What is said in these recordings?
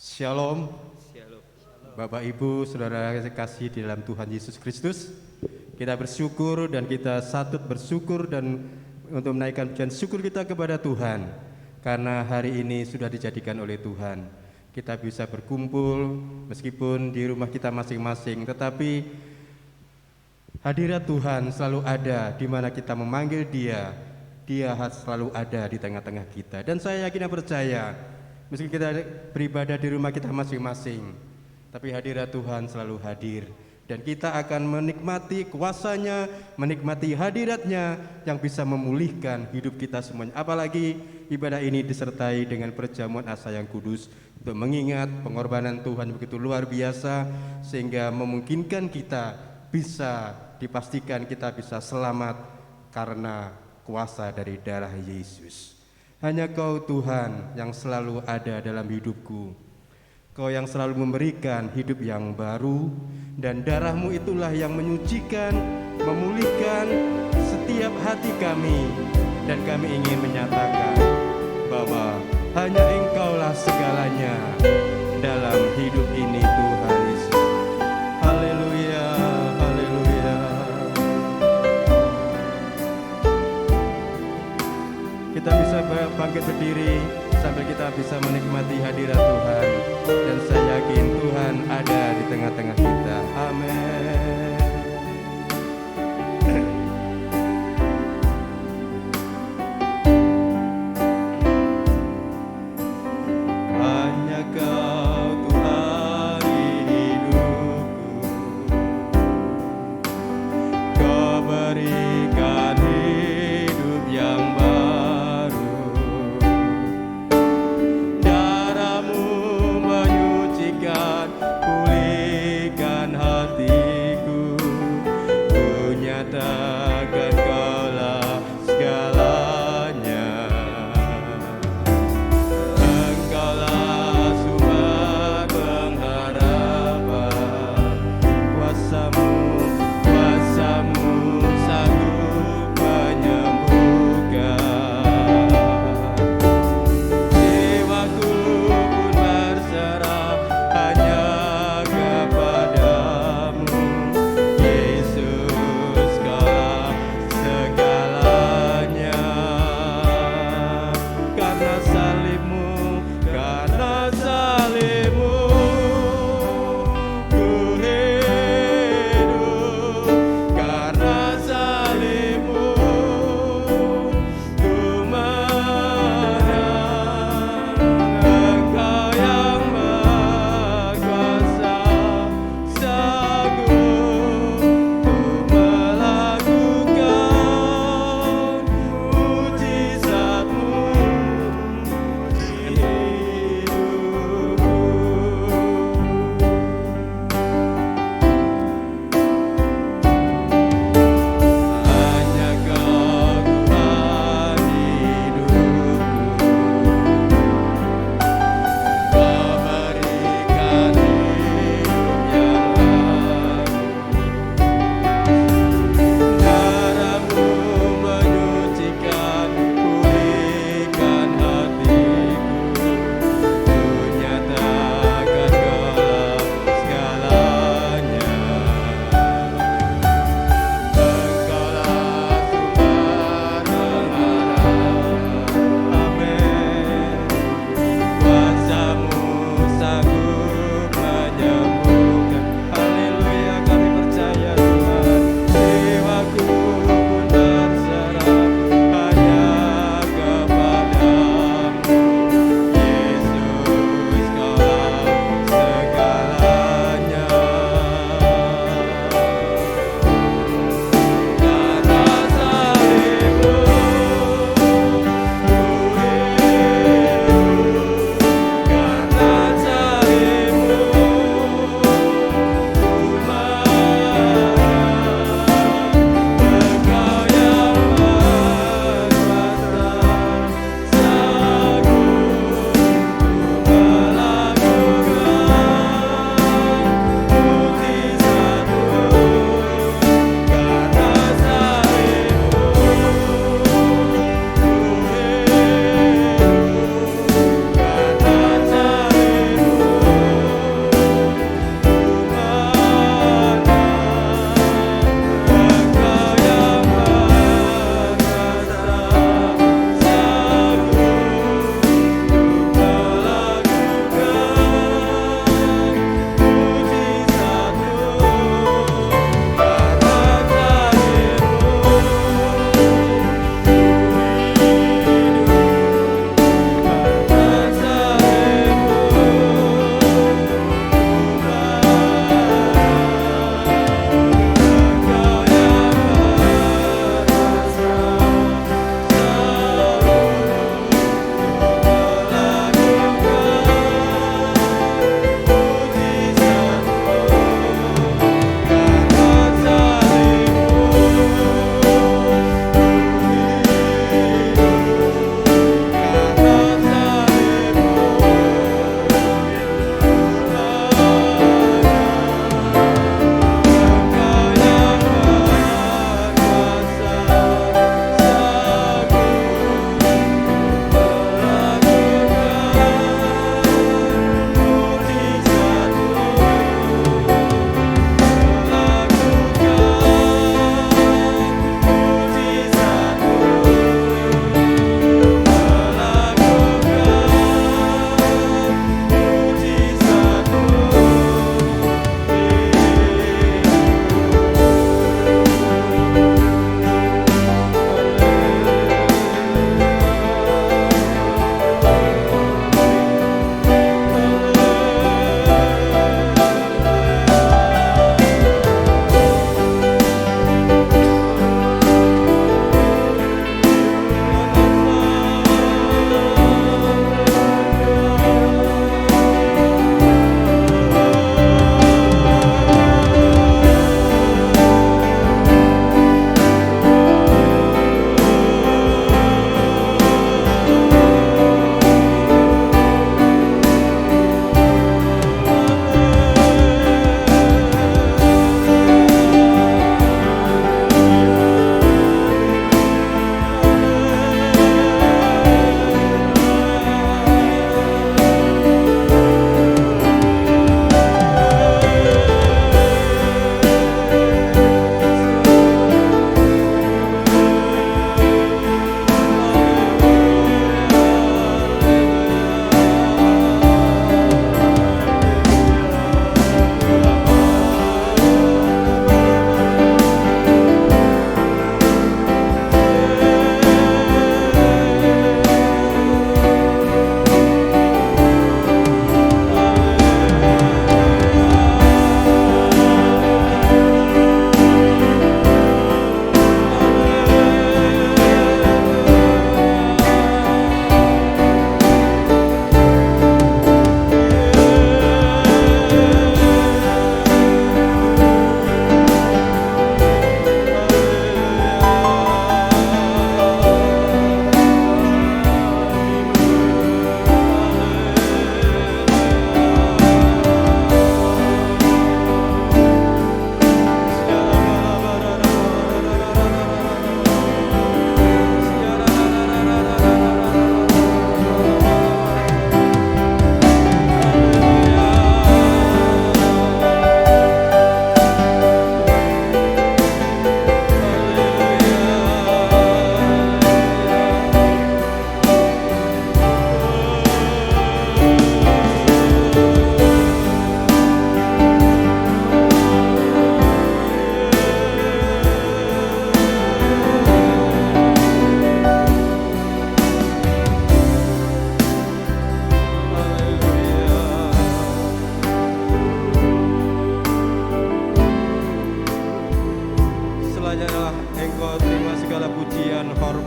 Shalom, Shalom. Bapak Ibu, Saudara kasih di dalam Tuhan Yesus Kristus. Kita bersyukur dan kita satut bersyukur dan untuk menaikkan pujian syukur kita kepada Tuhan. Karena hari ini sudah dijadikan oleh Tuhan. Kita bisa berkumpul meskipun di rumah kita masing-masing, tetapi hadirat Tuhan selalu ada di mana kita memanggil Dia. Dia selalu ada di tengah-tengah kita. Dan saya yakin dan percaya, meski kita beribadah di rumah kita masing-masing, tapi hadirat Tuhan selalu hadir. Dan kita akan menikmati kuasa-Nya, menikmati hadirat-Nya yang bisa memulihkan hidup kita semuanya. Apalagi ibadah ini disertai dengan perjamuan asa yang kudus untuk mengingat pengorbanan Tuhan begitu luar biasa, sehingga memungkinkan kita bisa dipastikan kita bisa selamat karena kuasa dari darah Yesus. Hanya Kau Tuhan yang selalu ada dalam hidupku. Kau yang selalu memberikan hidup yang baru, dan darah-Mu itulah yang menyucikan, memulihkan setiap hati kami. Dan kami ingin menyatakan bahwa hanya Engkaulah segalanya dalam hidup ini, Tuhan Yesus. Haleluya, haleluya. Kita bisa bangkit berdiri sambil kita bisa menikmati hadirat Tuhan. Dan saya yakin Tuhan ada di tengah-tengah kita. Amin. Hanya Kau Tuhan hidupku, Kau berikan hidup yang baru. Darah-Mu menyucikan, pulihkan hatiku.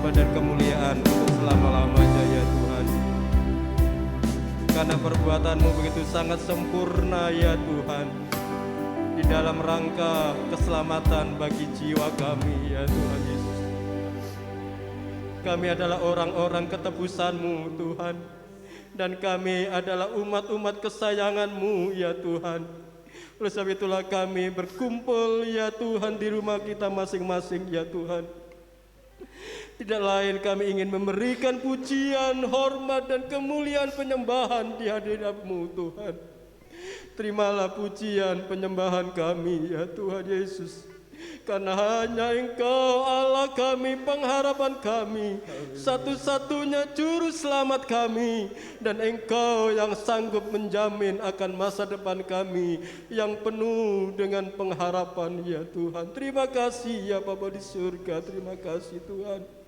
hormat dan kemuliaan untuk selama-lamanya ya Tuhan. Karena perbuatan-Mu begitu sangat sempurna ya Tuhan, di dalam rangka keselamatan bagi jiwa kami ya Tuhan Yesus. Kami adalah orang-orang ketebusan-Mu Tuhan, dan kami adalah umat-umat kesayangan-Mu ya Tuhan. Oleh sebab itulah kami berkumpul ya Tuhan di rumah kita masing-masing ya Tuhan. Tidak lain kami ingin memberikan pujian, hormat dan kemuliaan penyembahan di hadirat-Mu Tuhan. Terimalah pujian penyembahan kami ya Tuhan Yesus. Karena hanya Engkau Allah kami, pengharapan kami, satu-satunya juru selamat kami, dan Engkau yang sanggup menjamin akan masa depan kami yang penuh dengan pengharapan ya Tuhan. Terima kasih ya Bapa di surga, terima kasih Tuhan.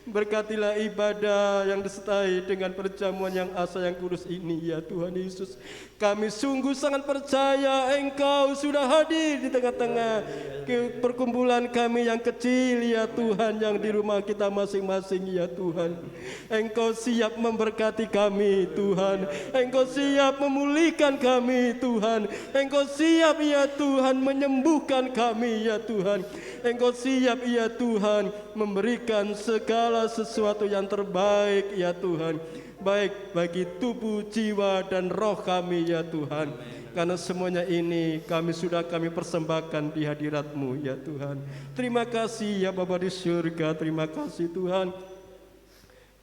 Berkatilah ibadah yang disertai dengan perjamuan yang asa yang kudus ini ya Tuhan Yesus. Kami sungguh sangat percaya Engkau sudah hadir di tengah-tengah perkumpulan kami yang kecil ya Tuhan, yang di rumah kita masing-masing ya Tuhan. Engkau siap memberkati kami Tuhan, Engkau siap memulihkan kami Tuhan, Engkau siap ya Tuhan menyembuhkan kami ya Tuhan. Engkau siap ya Tuhan memberikan segala sesuatu yang terbaik ya Tuhan, baik bagi tubuh, jiwa dan roh kami ya Tuhan. Karena semuanya ini kami persembahkan di hadirat-Mu ya Tuhan. Terima kasih ya Bapa di surga, terima kasih Tuhan.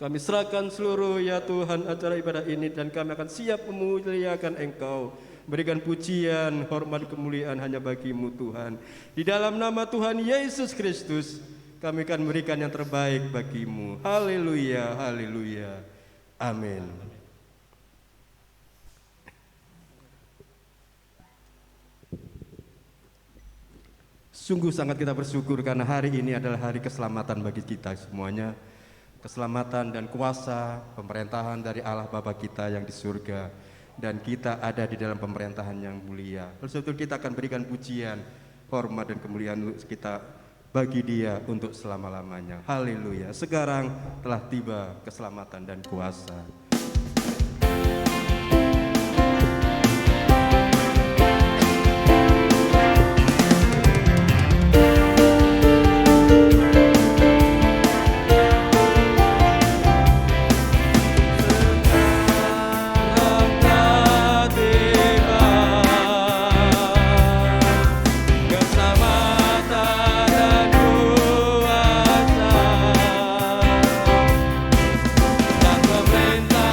Kami serahkan seluruh ya Tuhan acara ibadah ini, dan kami akan siap memuliakan Engkau, berikan pujian, hormat, kemuliaan hanya bagi-Mu Tuhan. Di dalam nama Tuhan Yesus Kristus kami akan memberikan yang terbaik bagi-Mu. Haleluya, haleluya, amin. Sungguh sangat kita bersyukur karena hari ini adalah hari keselamatan bagi kita semuanya. Keselamatan dan kuasa pemerintahan dari Allah Bapa kita yang di surga, dan kita ada di dalam pemerintahan yang mulia. Oleh sebab itu kita akan berikan pujian, hormat dan kemuliaan kita bagi Dia untuk selama-lamanya. Haleluya. Sekarang telah tiba keselamatan dan kuasa. Pemerintah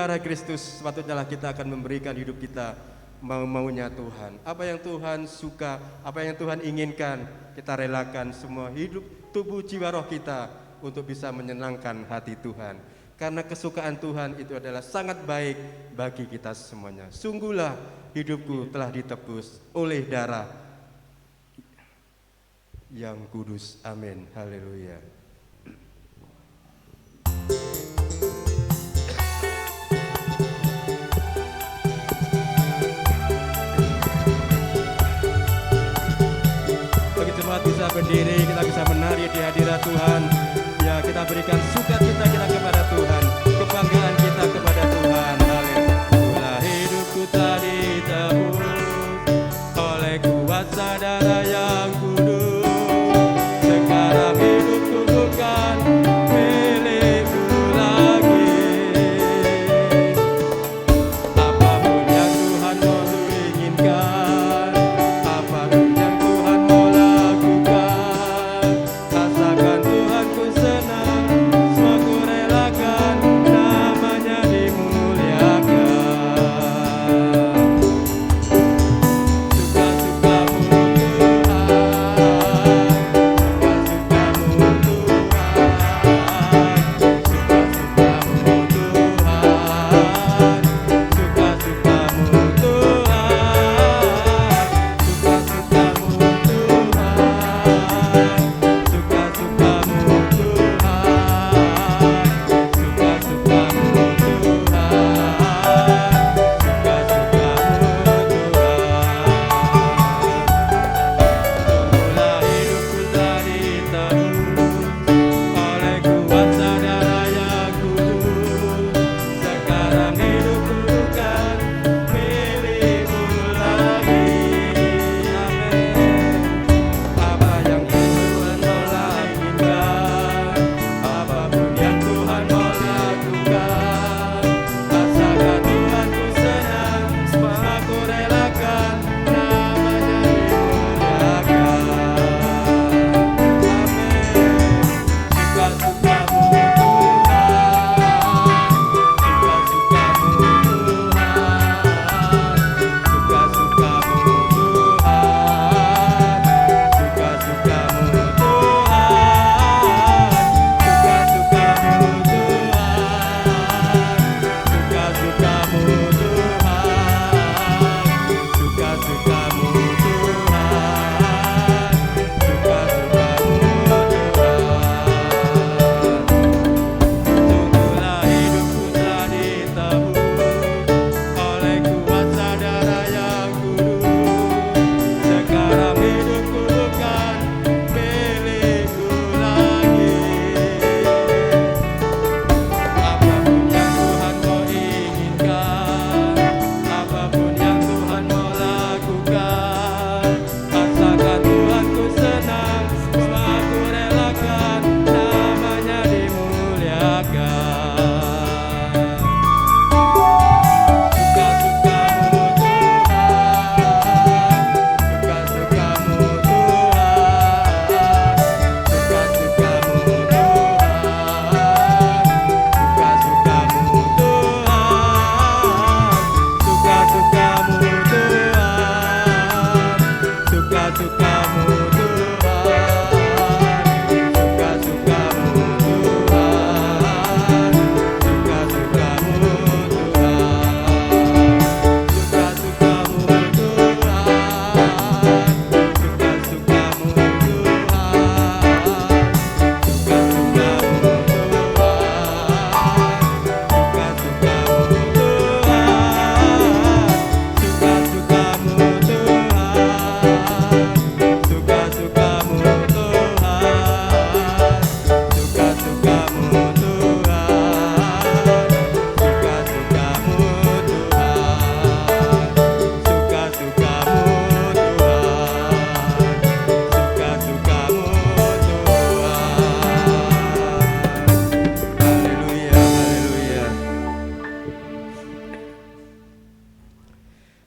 darah Kristus, sepatutnya kita akan memberikan hidup kita mau-maunya Tuhan. Apa yang Tuhan suka, apa yang Tuhan inginkan, kita relakan semua hidup, tubuh, jiwa, roh kita untuk bisa menyenangkan hati Tuhan. Karena kesukaan Tuhan itu adalah sangat baik bagi kita semuanya. Sungguhlah hidupku telah ditebus oleh darah yang kudus. Amin. Haleluya. Bagi jemaat bisa berdiri, kita bisa menari di hadirat Tuhan. Ya, kita berikan sukacita kita kepada Tuhan, kebanggaan kita kepada Tuhan. Haleluya. Hidupku telah ditebus oleh kuasa darah yang kudus. Sekarang hidupku bukan milikku lagi. Apapun yang Tuhan mau inginkan, apapun yang Tuhan mau lakukan, rasakan Tuhan ku senang, semua ku relakan, namanya dimuliakan.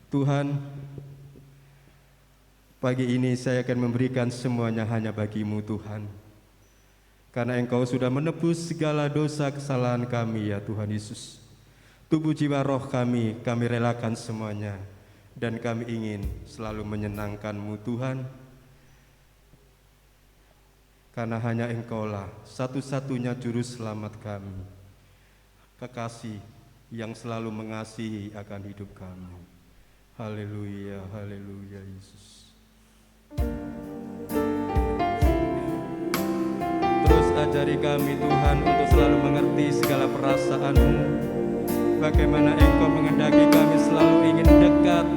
Tuhan, pagi ini saya akan memberikan semuanya hanya bagi-Mu Tuhan. Karena Engkau sudah menebus segala dosa kesalahan kami ya Tuhan Yesus. Tubuh jiwa roh kami relakan semuanya. Dan kami ingin selalu menyenangkan-Mu Tuhan. Karena hanya Engkaulah satu-satunya juru selamat kami. Kekasih yang selalu mengasihi akan hidup kami. Haleluya, haleluya Yesus. Terus ajari kami Tuhan untuk selalu mengerti segala perasaan-Mu. Bagaimana Engkau mengendaki kami selalu ingin dekat.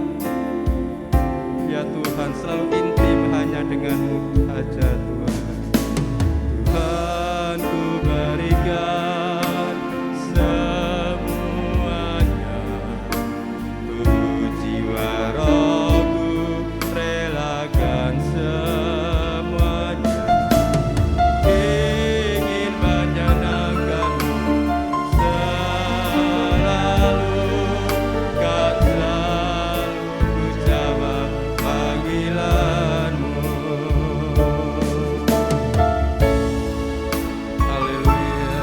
Ya Tuhan, selalu intim hanya dengan-Mu saja Tuhan. Tuhan, ku berikan semuanya, tubuh jiwa rohku relakan semuanya. Ingin menyenangkan-Mu selalu, kan selalu ku jawab panggilan-Mu. Haleluya.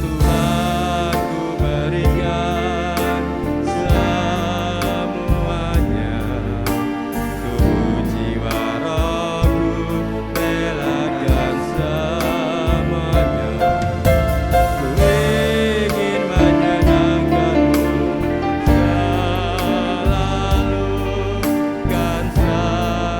Tuhan, ku berikan semuanya, tubuh jiwa rohku relakan semuanya. Ku ingin menyenangkan-Mu selalu, kan selalu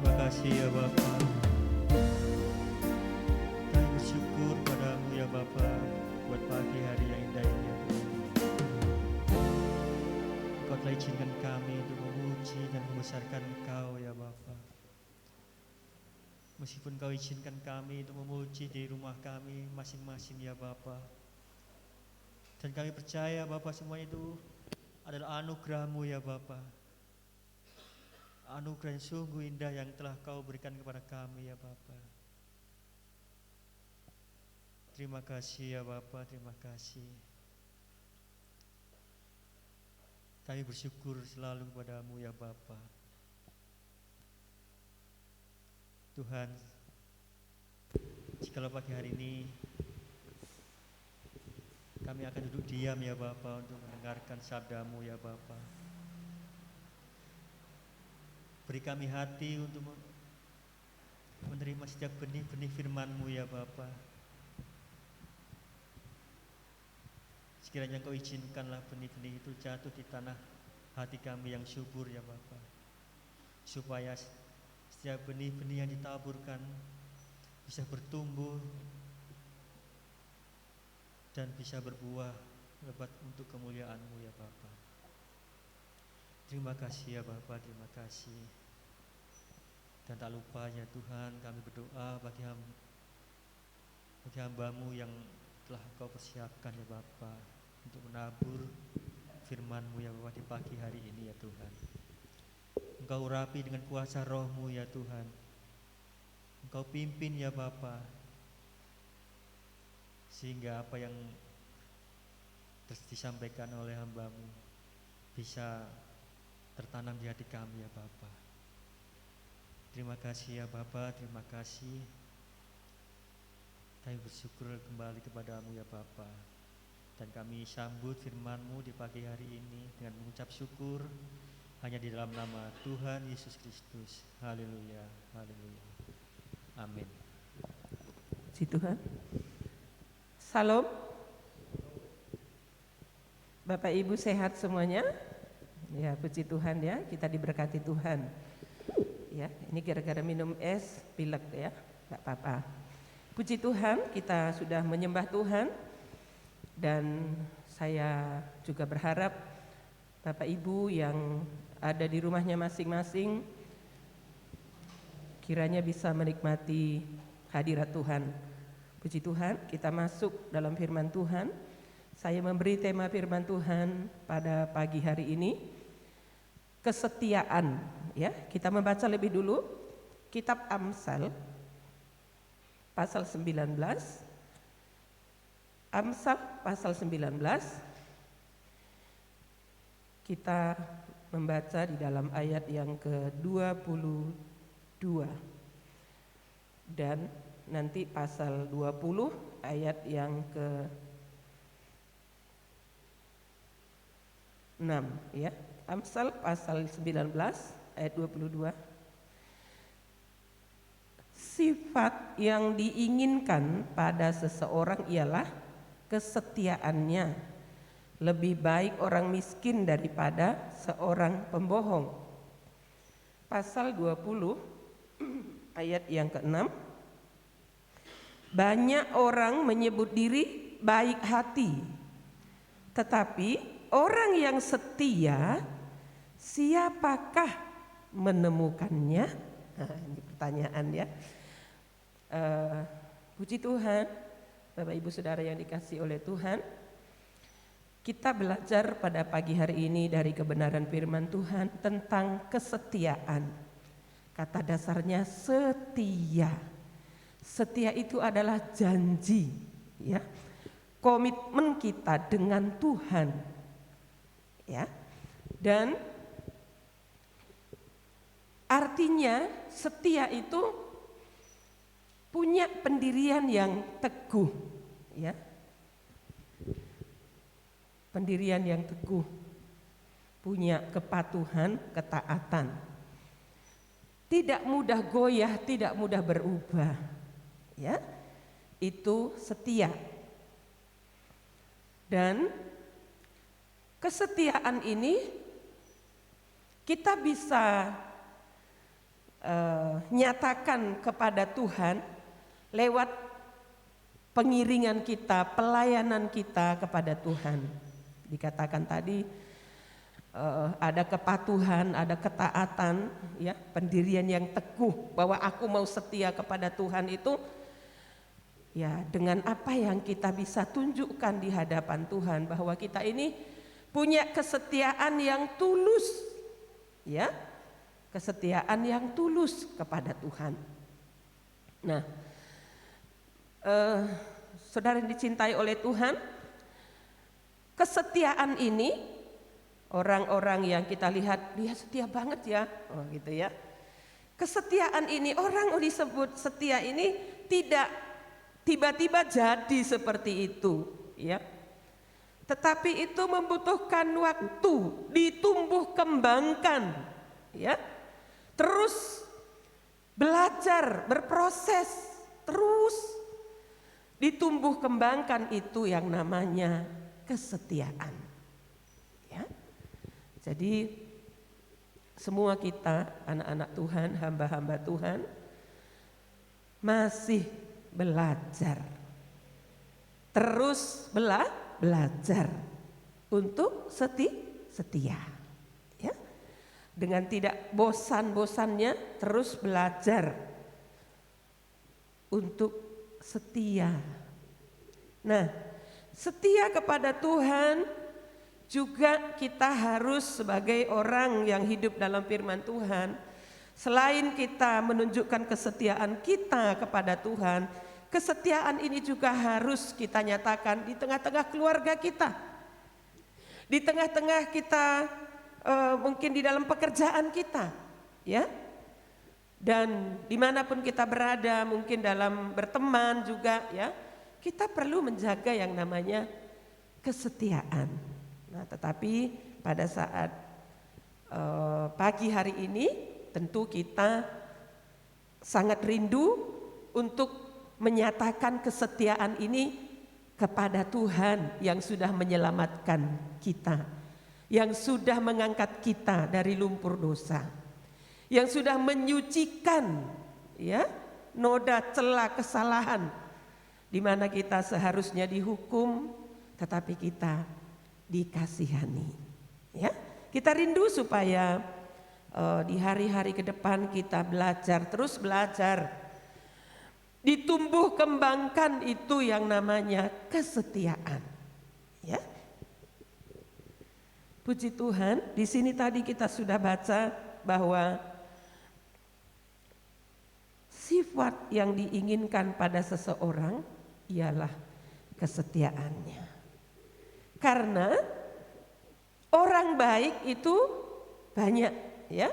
Terima kasih ya Bapa. Kami bersyukur padamu ya Bapa buat pagi hari yang indah ini ya Tuhan. Engkau telah izinkan kami untuk memuji dan membesarkan Engkau ya Bapa. Meskipun Kau izinkan kami untuk memuji di rumah kami masing-masing ya Bapa. Dan kami percaya Bapa semua itu adalah anugerah-Mu ya Bapa. Anugerah yang sungguh indah yang telah Kau berikan kepada kami ya Bapa. Terima kasih ya Bapa, terima kasih. Kami bersyukur selalu kepada-Mu ya Bapa. Tuhan, jikalau pagi hari ini kami akan duduk diam ya Bapa untuk mendengarkan sabda-Mu ya Bapa. Beri kami hati untuk menerima setiap benih-benih firman-Mu ya Bapa. Sekiranya Kau izinkanlah benih-benih itu jatuh di tanah hati kami yang subur ya Bapa. Supaya setiap benih-benih yang ditaburkan bisa bertumbuh dan bisa berbuah lebat untuk kemuliaan-Mu ya Bapa. Terima kasih ya Bapa, terima kasih. Dan tak lupa ya Tuhan, kami berdoa bagi hamba-Mu yang telah Kau persiapkan ya Bapa untuk menabur firman-Mu ya Bapa di pagi hari ini ya Tuhan. Engkau urapi dengan kuasa Roh-Mu ya Tuhan. Engkau pimpin ya Bapa, sehingga apa yang disampaikan oleh hamba-Mu bisa tertanam di hati kami ya Bapa. Terima kasih ya Bapa, terima kasih. Kami bersyukur kembali kepada-Mu ya Bapa. Dan kami sambut firman-Mu di pagi hari ini dengan mengucap syukur hanya di dalam nama Tuhan Yesus Kristus. Haleluya, haleluya. Amin. Puji Tuhan. Salam. Bapak Ibu sehat semuanya? Ya, puji Tuhan ya, kita diberkati Tuhan. Ya, ini gara-gara minum es, pilek ya, enggak apa-apa. Puji Tuhan, kita sudah menyembah Tuhan. Dan saya juga berharap Bapak Ibu yang ada di rumahnya masing-masing kiranya bisa menikmati hadirat Tuhan. Puji Tuhan, kita masuk dalam firman Tuhan. Saya memberi tema firman Tuhan pada pagi hari ini, kesetiaan. Ya, kita membaca lebih dulu kitab Amsal pasal 19. Amsal pasal 19. Kita membaca di dalam ayat yang ke-22 dan nanti pasal 20 ayat yang ke-6 ya. Amsal pasal 19 ayat 22. Sifat yang diinginkan pada seseorang ialah kesetiaannya. Lebih baik orang miskin daripada seorang pembohong. Pasal 20 ayat yang ke-6. Banyak orang menyebut diri baik hati, tetapi orang yang setia siapakah menemukannya? Nah, ini pertanyaan ya. Puji Tuhan, Bapak Ibu Saudara yang dikasihi oleh Tuhan, kita belajar pada pagi hari ini dari kebenaran firman Tuhan tentang kesetiaan. Kata dasarnya setia. Setia itu adalah janji, ya, komitmen kita dengan Tuhan, ya, dan artinya setia itu punya pendirian yang teguh, ya. Pendirian yang teguh, punya kepatuhan, ketaatan. Tidak mudah goyah, tidak mudah berubah, ya. Itu setia. Dan kesetiaan ini kita bisa nyatakan kepada Tuhan lewat pengiringan kita, pelayanan kita kepada Tuhan. Dikatakan tadi ada kepatuhan, ada ketaatan, ya, pendirian yang teguh bahwa aku mau setia kepada Tuhan itu, ya, dengan apa yang kita bisa tunjukkan di hadapan Tuhan bahwa kita ini punya kesetiaan yang tulus, ya, kesetiaan yang tulus kepada Tuhan. Nah, saudara yang dicintai oleh Tuhan, kesetiaan ini orang-orang yang kita lihat dia setia banget ya, oh gitu ya. Kesetiaan ini, orang disebut setia ini tidak tiba-tiba jadi seperti itu, ya. Tetapi itu membutuhkan waktu, ditumbuh kembangkan, ya. Terus belajar, berproses, terus ditumbuh kembangkan, itu yang namanya kesetiaan. Ya. Jadi semua kita anak-anak Tuhan, hamba-hamba Tuhan masih belajar, terus belajar untuk setia, ya, dengan tidak bosan-bosannya terus belajar untuk setia. Nah, setia kepada Tuhan juga kita harus sebagai orang yang hidup dalam firman Tuhan, selain kita menunjukkan kesetiaan kita kepada Tuhan, kesetiaan ini juga harus kita nyatakan di tengah-tengah keluarga kita, di tengah-tengah kita, mungkin di dalam pekerjaan kita, ya, dan dimanapun kita berada, mungkin dalam berteman juga, ya, kita perlu menjaga yang namanya kesetiaan. Nah, tetapi pada saat pagi hari ini tentu kita sangat rindu untuk menyatakan kesetiaan ini kepada Tuhan yang sudah menyelamatkan kita, yang sudah mengangkat kita dari lumpur dosa, yang sudah menyucikan, ya, noda celah kesalahan di mana kita seharusnya dihukum, tetapi kita dikasihani, ya. Kita rindu supaya di hari-hari ke depan kita belajar, terus belajar, ditumbuh kembangkan itu yang namanya kesetiaan, ya. Puji Tuhan, di sini tadi kita sudah baca bahwa sifat yang diinginkan pada seseorang ialah kesetiaannya. Karena orang baik itu banyak, ya.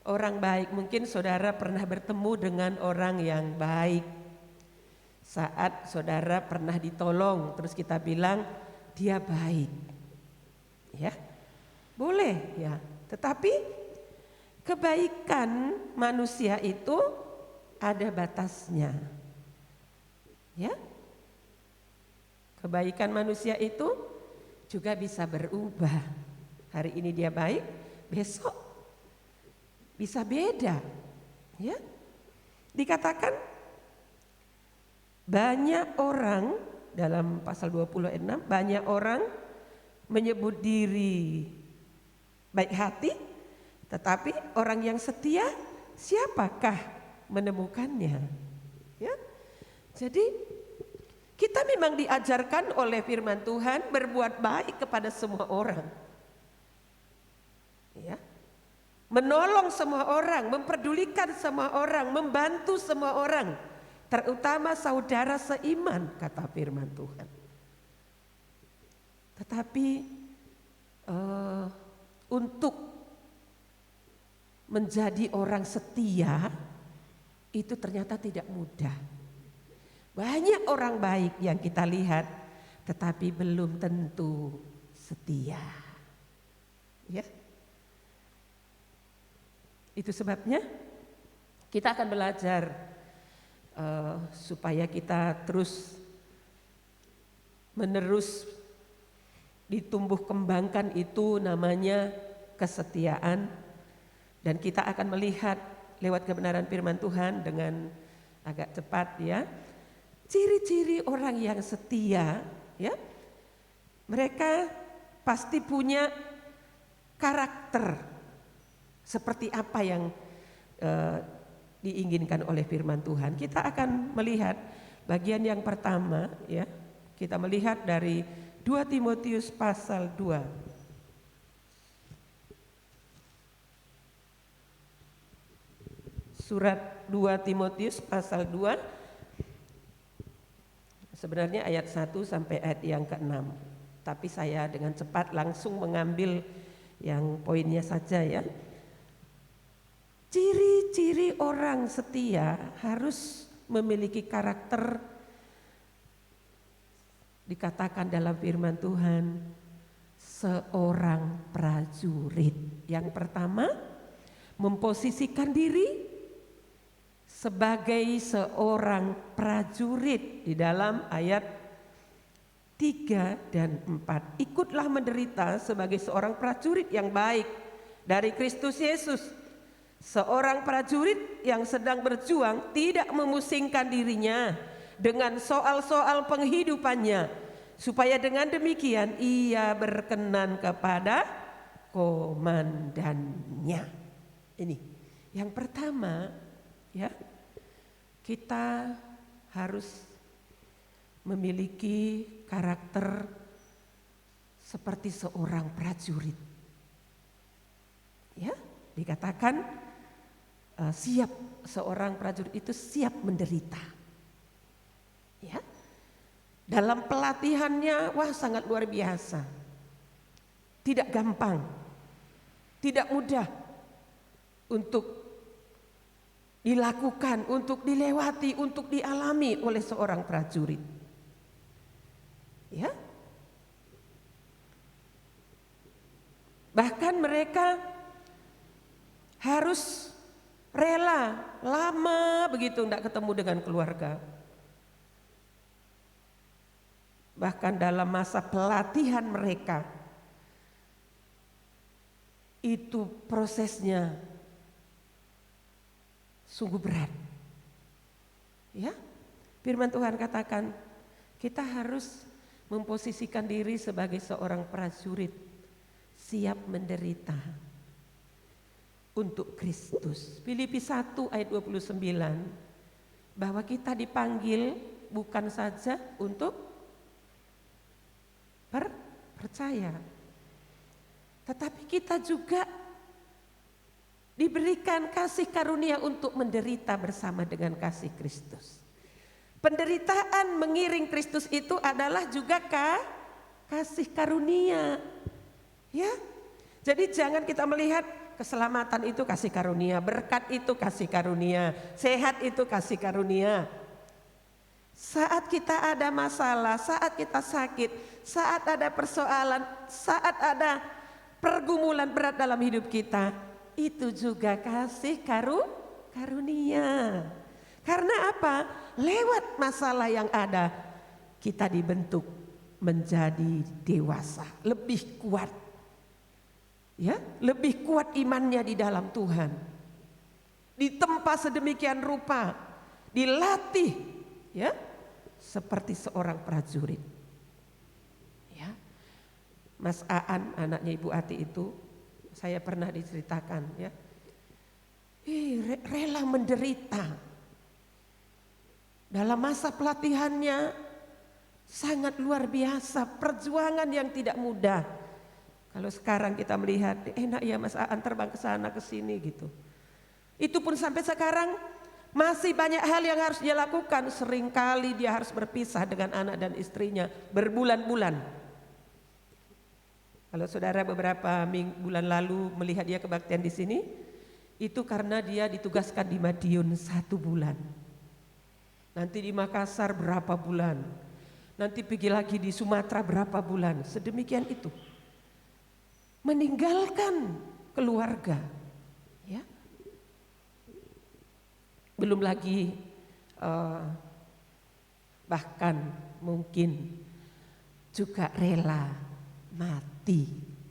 Orang baik, mungkin saudara pernah bertemu dengan orang yang baik. Saat saudara pernah ditolong, terus kita bilang dia baik, ya, boleh, ya. Tetapi kebaikan manusia itu ada batasnya, ya. Kebaikan manusia itu juga bisa berubah. Hari ini dia baik, besok bisa beda, ya. Dikatakan banyak orang dalam pasal 26, banyak orang menyebut diri baik hati, tetapi orang yang setia siapakah menemukannya, ya. Jadi kita memang diajarkan oleh firman Tuhan berbuat baik kepada semua orang, ya. Menolong semua orang, memperdulikan semua orang, membantu semua orang, terutama saudara seiman, kata firman Tuhan. Tetapi untuk menjadi orang setia itu ternyata tidak mudah. Banyak orang baik yang kita lihat, tetapi belum tentu setia, ya. Itu sebabnya kita akan belajar supaya kita terus menerus ditumbuh kembangkan, itu namanya kesetiaan. Dan kita akan melihat lewat kebenaran firman Tuhan dengan agak cepat ya. Ciri-ciri orang yang setia ya, mereka pasti punya karakter seperti apa yang diinginkan oleh firman Tuhan. Kita akan melihat bagian yang pertama ya. Kita melihat dari 2 Timotius pasal 2. Surat 2 Timotius pasal 2. Sebenarnya ayat 1 sampai ayat yang ke-6. Tapi saya dengan cepat langsung mengambil yang poinnya saja ya. Ciri-ciri orang setia harus memiliki karakter, dikatakan dalam firman Tuhan, seorang prajurit. Yang pertama, memposisikan diri sebagai seorang prajurit di dalam ayat 3 dan 4. Ikutlah menderita sebagai seorang prajurit yang baik dari Kristus Yesus. Seorang prajurit yang sedang berjuang tidak memusingkan dirinya dengan soal-soal penghidupannya, supaya dengan demikian ia berkenan kepada komandannya. Ini yang pertama ya. Kita harus memiliki karakter seperti seorang prajurit. Ya, dikatakan siap, seorang prajurit itu siap menderita. Ya. Dalam pelatihannya sangat luar biasa. Tidak gampang. Tidak mudah untuk dilakukan, untuk dilewati, untuk dialami oleh seorang prajurit. Ya. Bahkan mereka harus rela lama begitu tidak ketemu dengan keluarga. Bahkan dalam masa pelatihan mereka itu prosesnya sungguh berat. Ya. Firman Tuhan katakan kita harus memposisikan diri sebagai seorang prajurit siap menderita untuk Kristus. Filipi 1 ayat 29, bahwa kita dipanggil bukan saja untuk percaya, tetapi kita juga diberikan kasih karunia untuk menderita bersama dengan kasih Kristus. Penderitaan mengiring Kristus itu adalah juga kasih karunia. Ya. Jadi jangan kita melihat keselamatan itu kasih karunia, berkat itu kasih karunia, sehat itu kasih karunia. Saat kita ada masalah, saat kita sakit, saat ada persoalan, saat ada pergumulan berat dalam hidup kita, itu juga kasih karunia. Karena apa? Lewat masalah yang ada, kita dibentuk menjadi dewasa, lebih kuat. Ya, lebih kuat imannya di dalam Tuhan. Ditempa sedemikian rupa, dilatih ya, seperti seorang prajurit. Ya. Mas Aan, anaknya Ibu Ati itu, saya pernah diceritakan ya, rela menderita. Dalam masa pelatihannya sangat luar biasa, perjuangan yang tidak mudah. Kalau sekarang kita melihat, enak ya Mas Aan terbang ke sana ke sini gitu. Itu pun sampai sekarang masih banyak hal yang harus dia lakukan. Seringkali dia harus berpisah dengan anak dan istrinya berbulan-bulan. Kalau saudara beberapa bulan lalu melihat dia kebaktian di sini, itu karena dia ditugaskan di Madiun 1 bulan. Nanti di Makassar berapa bulan, nanti pergi lagi di Sumatera berapa bulan, sedemikian itu. Meninggalkan keluarga, ya. Belum lagi bahkan mungkin juga rela mati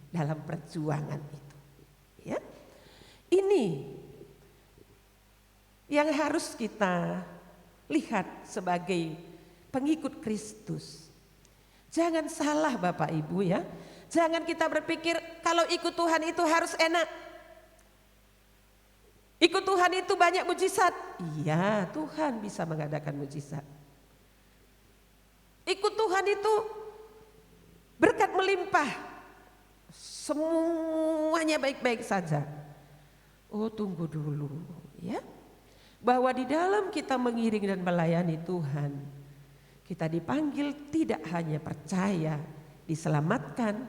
dalam perjuangan itu. Ya. Ini yang harus kita lihat sebagai pengikut Kristus. Jangan salah Bapak Ibu ya. Jangan kita berpikir kalau ikut Tuhan itu harus enak. Ikut Tuhan itu banyak mujizat. Iya, Tuhan bisa mengadakan mujizat. Ikut Tuhan itu berkat melimpah. Semuanya baik-baik saja. Oh, tunggu dulu ya. Bahwa di dalam kita mengiring dan melayani Tuhan, kita dipanggil tidak hanya percaya, diselamatkan,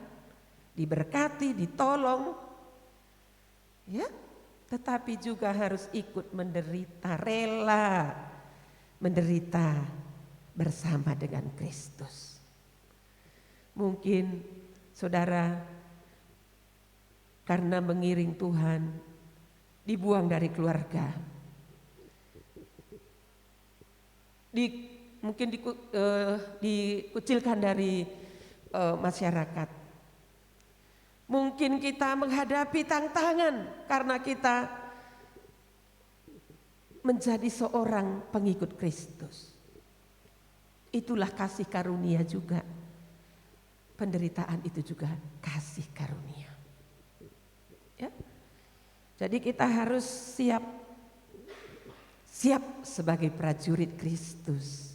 diberkati, ditolong, ya, tetapi juga harus ikut menderita, rela menderita bersama dengan Kristus. Mungkin saudara karena mengiring Tuhan dibuang dari keluarga, mungkin dikucilkan dari masyarakat. Mungkin kita menghadapi tantangan karena kita menjadi seorang pengikut Kristus. Itulah kasih karunia juga. Penderitaan itu juga kasih karunia. Ya. Jadi kita harus siap sebagai prajurit Kristus.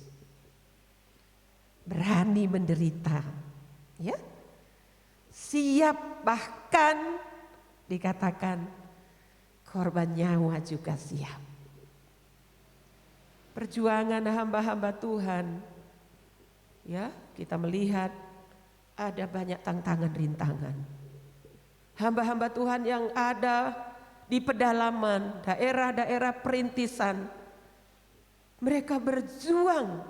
Berani menderita, ya. Siap, bahkan dikatakan korban nyawa juga siap. Perjuangan hamba-hamba Tuhan, ya, kita melihat ada banyak tantangan rintangan. Hamba-hamba Tuhan yang ada di pedalaman, daerah-daerah perintisan, mereka berjuang,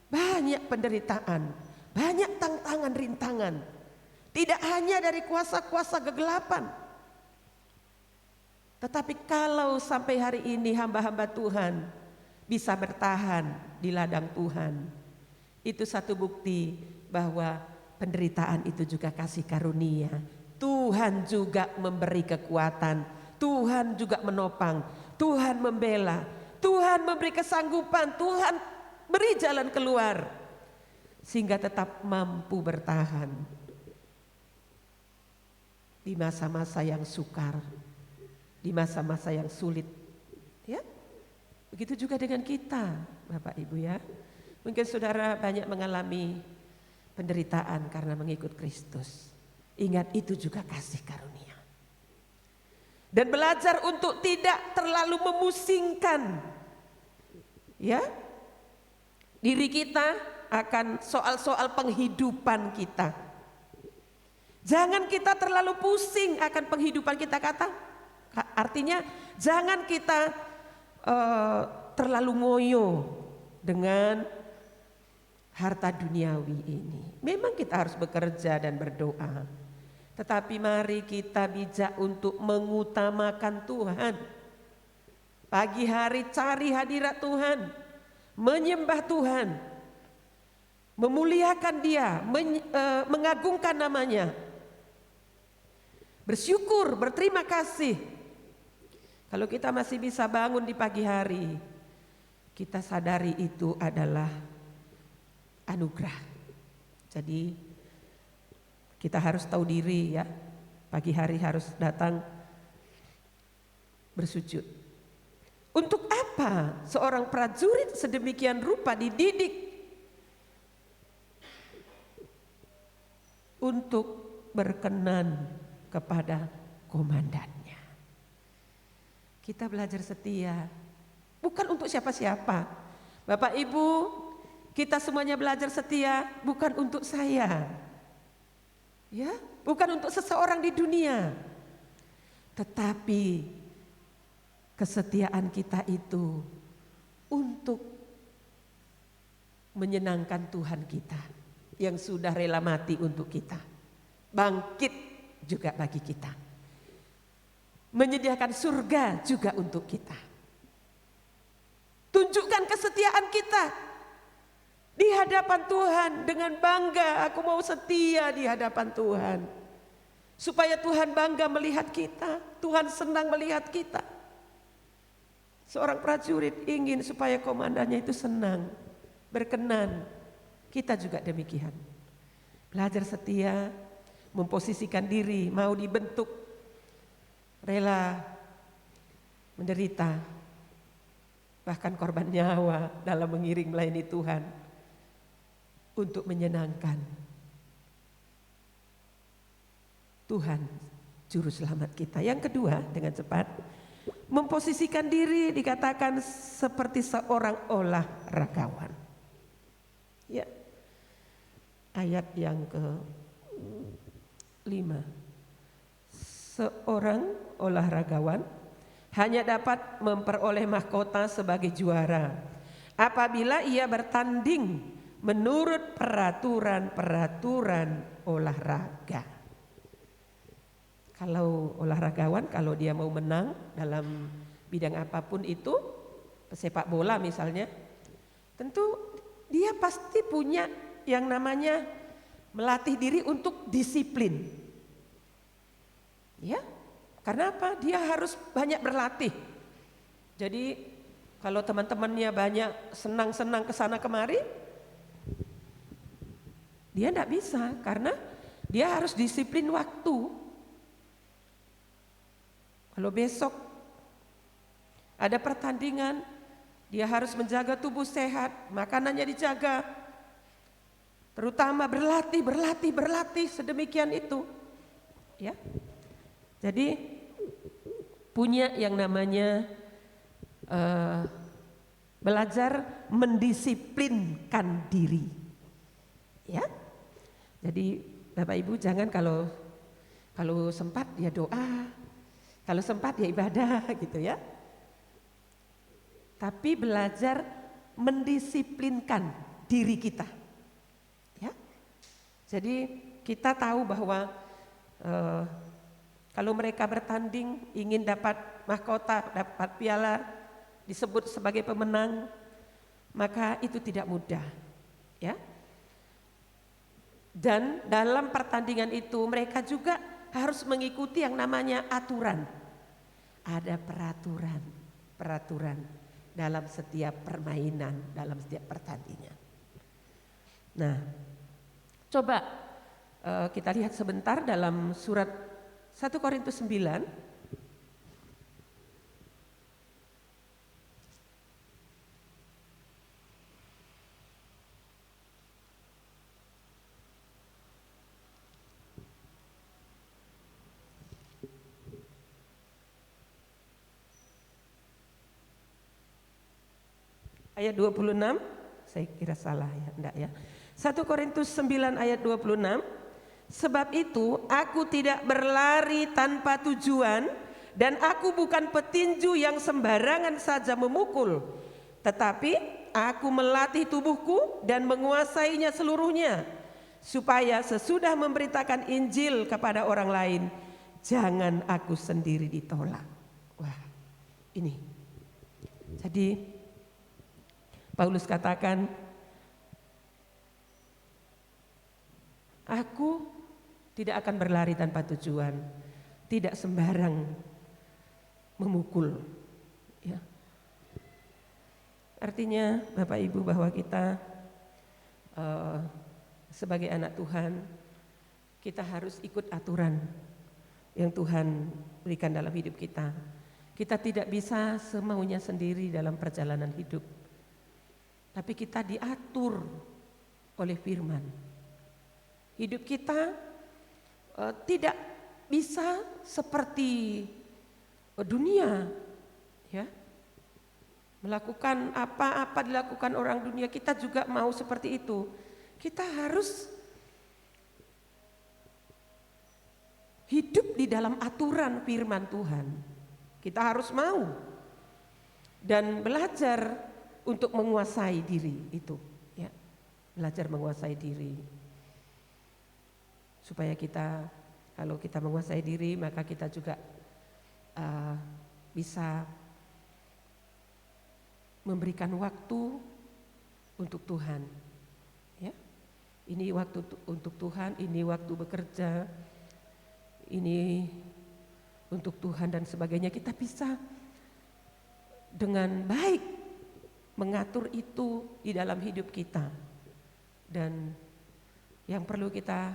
banyak penderitaan, banyak tantangan rintangan. Tidak hanya dari kuasa-kuasa kegelapan, tetapi kalau sampai hari ini hamba-hamba Tuhan bisa bertahan di ladang Tuhan, itu satu bukti bahwa penderitaan itu juga kasih karunia. Tuhan juga memberi kekuatan, Tuhan juga menopang, Tuhan membela, Tuhan memberi kesanggupan, Tuhan beri jalan keluar sehingga tetap mampu bertahan di masa-masa yang sukar, di masa-masa yang sulit, ya. Begitu juga dengan kita, Bapak Ibu ya. Mungkin saudara banyak mengalami penderitaan karena mengikut Kristus. Ingat, itu juga kasih karunia. Dan belajar untuk tidak terlalu memusingkan, ya, diri kita akan soal-soal penghidupan kita. Jangan kita terlalu pusing akan penghidupan kita, artinya jangan kita terlalu ngoyo dengan harta duniawi ini. Memang kita harus bekerja dan berdoa, tetapi mari kita bijak untuk mengutamakan Tuhan. Pagi hari cari hadirat Tuhan, menyembah Tuhan, memuliakan Dia, mengagungkan namanya, bersyukur, berterima kasih. Kalau kita masih bisa bangun di pagi hari, kita sadari itu adalah anugerah. Jadi kita harus tahu diri ya, pagi hari harus datang bersujud. Untuk apa seorang prajurit sedemikian rupa dididik? Untuk berkenan kepada komandannya. Kita belajar setia, bukan untuk siapa-siapa. Bapak Ibu, kita semuanya belajar setia bukan untuk saya, ya, bukan untuk seseorang di dunia, tetapi kesetiaan kita itu untuk menyenangkan Tuhan kita yang sudah rela mati untuk kita, bangkit juga bagi kita, menyediakan surga juga untuk kita. Tunjukkan kesetiaan kita di hadapan Tuhan dengan bangga. Aku mau setia di hadapan Tuhan, supaya Tuhan bangga melihat kita, Tuhan senang melihat kita. Seorang prajurit ingin supaya komandannya itu senang, berkenan. Kita juga demikian. Belajar setia, memposisikan diri, mau dibentuk, rela menderita, bahkan korban nyawa dalam mengiring melayani Tuhan untuk menyenangkan Tuhan Juru Selamat kita. Yang kedua, dengan cepat, memposisikan diri dikatakan seperti seorang olahragawan. Ya, ayat yang ke-5. Seorang olahragawan hanya dapat memperoleh mahkota sebagai juara apabila ia bertanding menurut peraturan-peraturan olahraga. Kalau olahragawan, kalau dia mau menang dalam bidang apapun itu, sepak bola misalnya, tentu dia pasti punya yang namanya melatih diri untuk disiplin. Ya, karena apa? Dia harus banyak berlatih. Jadi kalau teman-temannya banyak senang-senang ke sana kemari, dia tidak bisa karena dia harus disiplin waktu. Kalau besok ada pertandingan, dia harus menjaga tubuh sehat, makanannya dijaga. Terutama berlatih sedemikian itu. Ya. Jadi punya yang namanya belajar mendisiplinkan diri. Ya. Jadi Bapak Ibu jangan kalau sempat ya doa. Kalau sempat ya ibadah gitu ya. Tapi belajar mendisiplinkan diri kita. Ya. Jadi kita tahu bahwa kalau mereka bertanding ingin dapat mahkota, dapat piala, disebut sebagai pemenang, maka itu tidak mudah. Ya. Dan dalam pertandingan itu mereka juga harus mengikuti yang namanya aturan. Ada peraturan dalam setiap permainan, dalam setiap pertandingan. Nah, coba kita lihat sebentar dalam surat 1 Korintus 9. Ayat 26, saya kira salah ya, enggak ya. 1 Korintus 9 ayat 26, sebab itu aku tidak berlari tanpa tujuan dan aku bukan petinju yang sembarangan saja memukul, tetapi aku melatih tubuhku dan menguasainya seluruhnya, supaya sesudah memberitakan Injil kepada orang lain, jangan aku sendiri ditolak. Wah, ini. Jadi Paulus katakan, aku tidak akan berlari tanpa tujuan, tidak sembarang memukul. Ya. Artinya Bapak Ibu bahwa kita sebagai anak Tuhan, kita harus ikut aturan yang Tuhan berikan dalam hidup kita. Kita tidak bisa semaunya sendiri dalam perjalanan hidup. Tapi kita diatur oleh firman. Hidup kita tidak bisa seperti dunia, ya. Melakukan apa-apa dilakukan orang dunia, kita juga mau seperti itu. Kita harus hidup di dalam aturan firman Tuhan. Kita harus mau dan belajar untuk menguasai diri itu, ya. Belajar menguasai diri. Supaya kita, kalau kita menguasai diri, maka kita juga bisa memberikan waktu untuk Tuhan. Ya. Ini waktu untuk Tuhan, ini waktu bekerja, ini untuk Tuhan dan sebagainya. Kita bisa dengan baik mengatur itu di dalam hidup kita. Dan yang perlu kita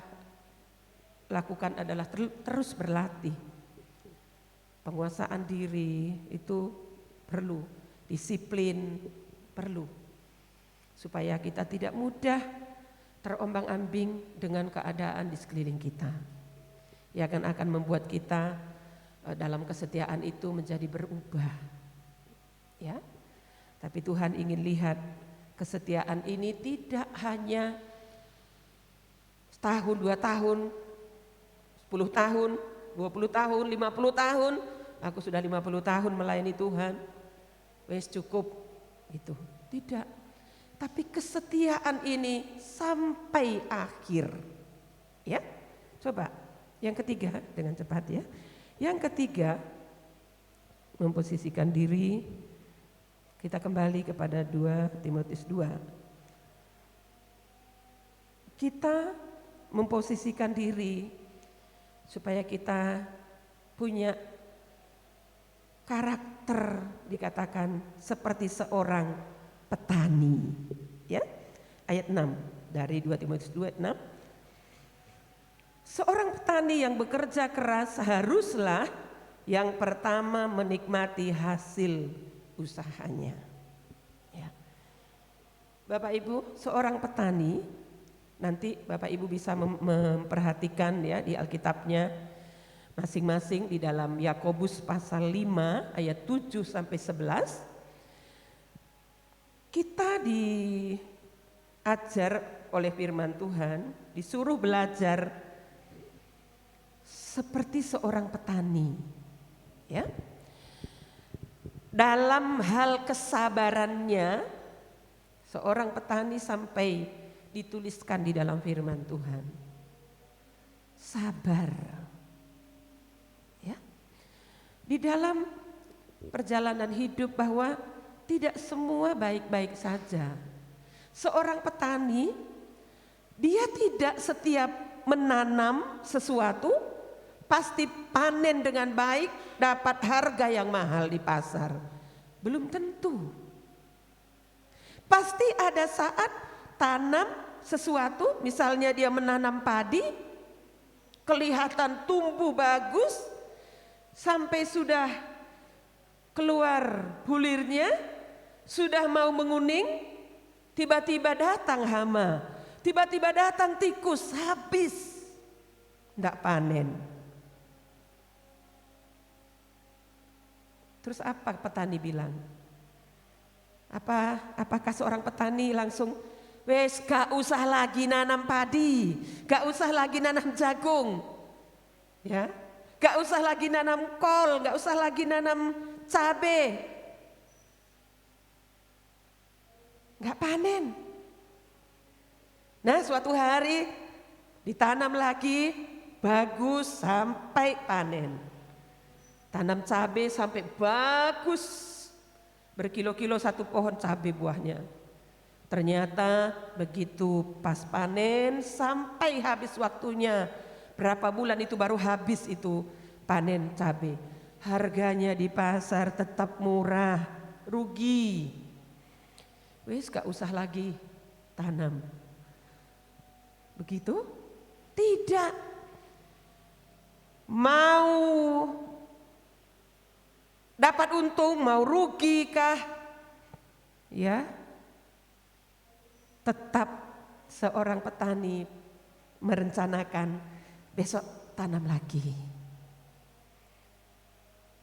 lakukan adalah terus berlatih. Penguasaan diri itu perlu, disiplin perlu, supaya kita tidak mudah terombang-ambing dengan keadaan di sekeliling kita. Yang akan membuat kita dalam kesetiaan itu menjadi berubah. Ya. Tapi Tuhan ingin lihat kesetiaan ini tidak hanya setahun, 2 tahun, 10 tahun, 20 tahun, 50 tahun. Aku sudah 50 tahun melayani Tuhan. Wes cukup gitu. Tidak. Tapi kesetiaan ini sampai akhir. Ya. Coba yang ketiga dengan cepat ya. Yang ketiga, memposisikan diri. Kita kembali kepada 2 Timotius 2. Kita memposisikan diri supaya kita punya karakter, dikatakan seperti seorang petani. Ya, ayat 6 dari 2 Timotius 2 ayat 6. Seorang petani yang bekerja keras haruslah yang pertama menikmati hasil usahanya. Ya. Bapak Ibu, seorang petani, nanti Bapak Ibu bisa memperhatikan ya di Alkitabnya masing-masing di dalam Yakobus pasal 5 ayat 7 sampai 11. Kita diajar oleh firman Tuhan, disuruh belajar seperti seorang petani, ya. Dalam hal kesabarannya, seorang petani sampai dituliskan di dalam firman Tuhan. Sabar. Ya. Di dalam perjalanan hidup bahwa tidak semua baik-baik saja. Seorang petani, dia tidak setiap menanam sesuatu pasti panen dengan baik, dapat harga yang mahal di pasar. Belum tentu. Pasti ada saat tanam sesuatu, misalnya dia menanam padi, kelihatan tumbuh bagus, sampai sudah keluar bulirnya, sudah mau menguning, tiba-tiba datang hama, tiba-tiba datang tikus, habis, tidak panen. Terus apa petani bilang? Apakah seorang petani langsung, wes gak usah lagi nanam padi, gak usah lagi nanam jagung, ya, gak usah lagi nanam kol, gak usah lagi nanam cabe, gak panen. Nah, suatu hari ditanam lagi, bagus sampai panen. Tanam cabai sampai bagus, berkilo-kilo satu pohon cabai buahnya. Ternyata begitu pas panen sampai habis waktunya, berapa bulan itu baru habis itu panen cabai. Harganya di pasar tetap murah, rugi. Wes gak usah lagi tanam. Begitu? Tidak. Mau dapat untung, mau rugi kah? Ya, tetap seorang petani merencanakan besok tanam lagi.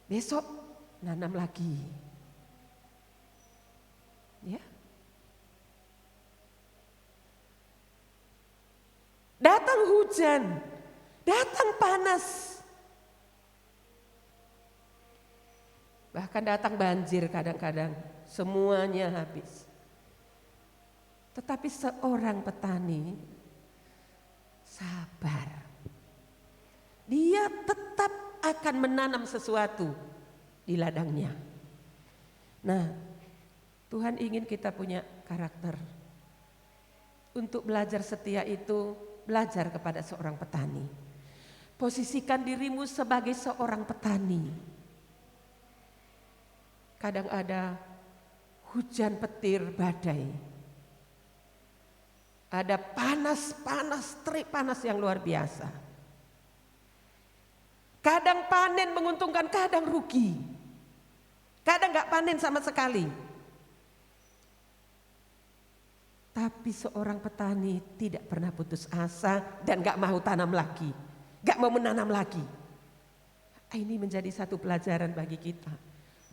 Besok nanam lagi. Ya. Datang hujan, datang panas. Bahkan datang banjir kadang-kadang, semuanya habis. Tetapi seorang petani sabar. Dia tetap akan menanam sesuatu di ladangnya. Nah, Tuhan ingin kita punya karakter. Untuk belajar setia itu, belajar kepada seorang petani. Posisikan dirimu sebagai seorang petani. kadang ada hujan petir badai. Ada panas, terik panas yang luar biasa. Kadang panen menguntungkan, kadang rugi. Kadang gak panen sama sekali. Tapi seorang petani tidak pernah putus asa dan gak mau tanam lagi. Gak mau menanam lagi. Ini menjadi satu pelajaran bagi kita.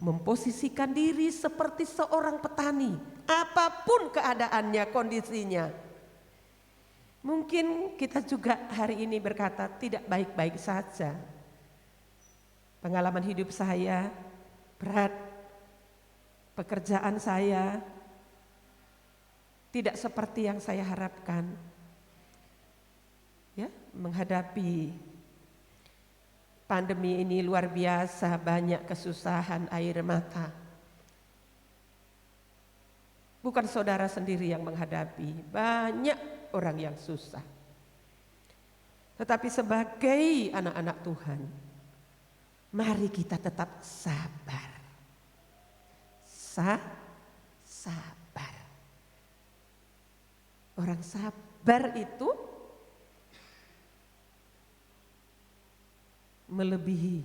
Memposisikan diri seperti seorang petani. Apapun keadaannya, kondisinya. Mungkin kita juga hari ini berkata tidak baik-baik saja. Pengalaman hidup saya berat. Pekerjaan saya tidak seperti yang saya harapkan. Ya, menghadapi pandemi ini luar biasa, banyak kesusahan, air mata. Bukan saudara sendiri yang menghadapi, banyak orang yang susah. Tetapi sebagai anak-anak Tuhan, mari kita tetap sabar. Sabar. Orang sabar itu melebihi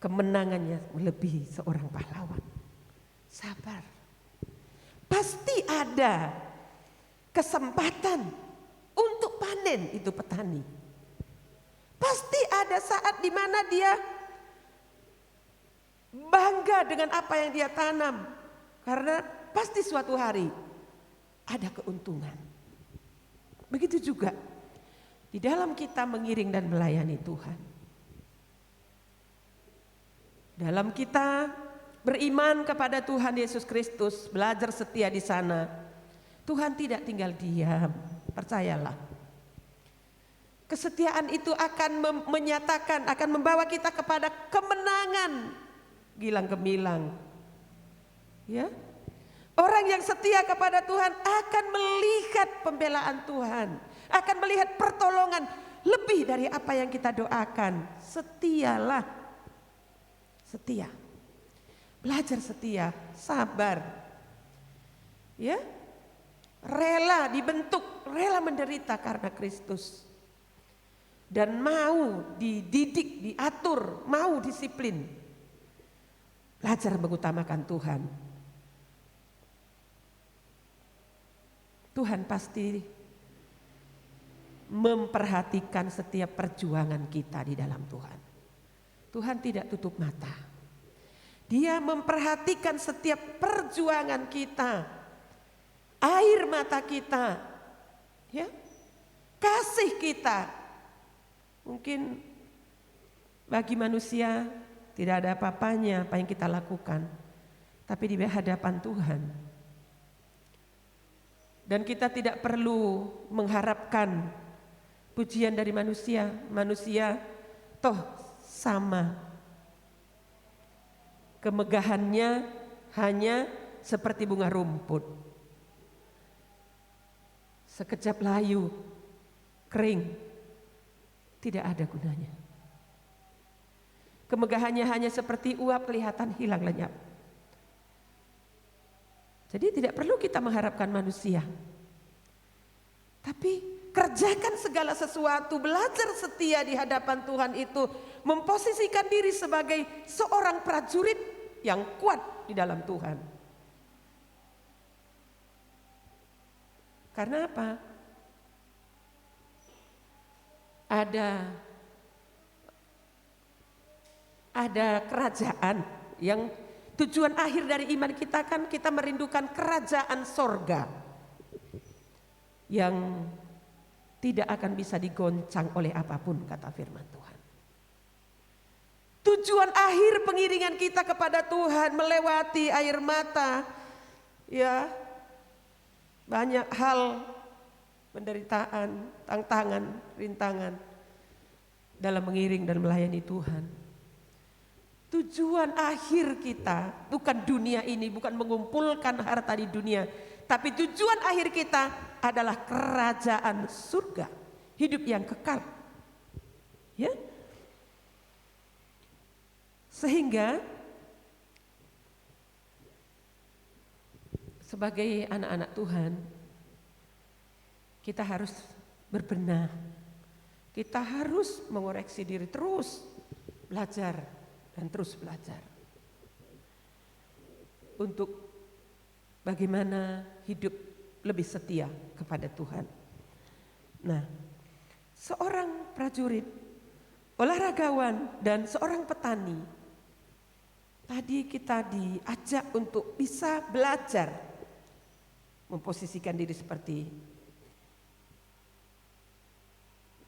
kemenangannya, melebihi seorang pahlawan. Sabar. Pasti ada kesempatan untuk panen itu petani. Pasti ada saat di mana dia bangga dengan apa yang dia tanam. Karena pasti suatu hari ada keuntungan. Begitu juga di dalam kita mengiring dan melayani Tuhan. Dalam kita beriman kepada Tuhan Yesus Kristus, belajar setia di sana, Tuhan tidak tinggal diam, percayalah. Kesetiaan itu akan menyatakan, akan membawa kita kepada kemenangan gilang gemilang. Ya, orang yang setia kepada Tuhan akan melihat pembelaan Tuhan, akan melihat pertolongan lebih dari apa yang kita doakan. Setialah, setia, belajar setia, sabar, ya, rela dibentuk, rela menderita karena Kristus, dan mau dididik, diatur, mau disiplin, belajar mengutamakan Tuhan. Tuhan pasti memperhatikan setiap perjuangan kita di dalam Tuhan. Tuhan tidak tutup mata. Dia memperhatikan setiap perjuangan kita, air mata kita, ya, kasih kita. Mungkin bagi manusia tidak ada apa-apanya apa yang kita lakukan, tapi di hadapan Tuhan. Dan kita tidak perlu mengharapkan pujian dari manusia. Manusia toh sama. Kemegahannya hanya seperti bunga rumput. Sekejap layu, kering, tidak ada gunanya. Kemegahannya hanya seperti uap, kelihatan hilang lenyap. Jadi tidak perlu kita mengharapkan manusia. Tapi kerjakan segala sesuatu, belajar setia di hadapan Tuhan itu, memposisikan diri sebagai seorang prajurit yang kuat di dalam Tuhan. Karena apa? Ada kerajaan yang tujuan akhir dari iman kita kan kita merindukan kerajaan sorga yang tidak akan bisa digoncang oleh apapun, kata firman Tuhan. Tujuan akhir pengiringan kita kepada Tuhan melewati air mata, ya, banyak hal, penderitaan, tantangan, rintangan dalam mengiring dan melayani Tuhan. Tujuan akhir kita bukan dunia ini, bukan mengumpulkan harta di dunia, tapi tujuan akhir kita adalah kerajaan surga, hidup yang kekal. Ya. Sehingga sebagai anak-anak Tuhan, kita harus berbenah. Kita harus mengoreksi diri, terus belajar dan terus belajar. Untuk bagaimana hidup lebih setia kepada Tuhan. Nah, seorang prajurit, olahragawan, dan seorang petani, tadi kita diajak untuk bisa belajar memposisikan diri seperti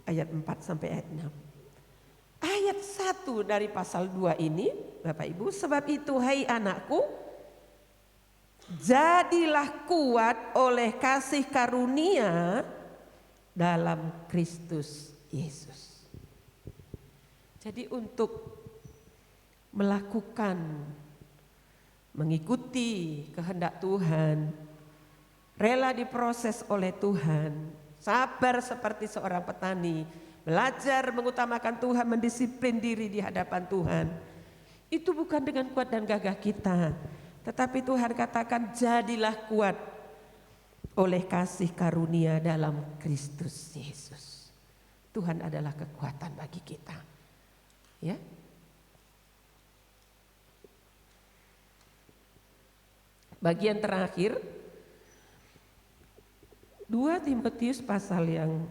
ayat 4 sampai ayat 6. Ayat 1 dari pasal 2 ini, Bapak Ibu, sebab itu hai anakku, jadilah kuat oleh kasih karunia dalam Kristus Yesus. Jadi untuk melakukan, mengikuti kehendak Tuhan, rela diproses oleh Tuhan, sabar seperti seorang petani, belajar mengutamakan Tuhan, mendisiplin diri di hadapan Tuhan. Itu bukan dengan kuat dan gagah kita, tetapi Tuhan katakan jadilah kuat oleh kasih karunia dalam Kristus Yesus. Tuhan adalah kekuatan bagi kita. Ya. Bagian terakhir 2 Timotius pasal yang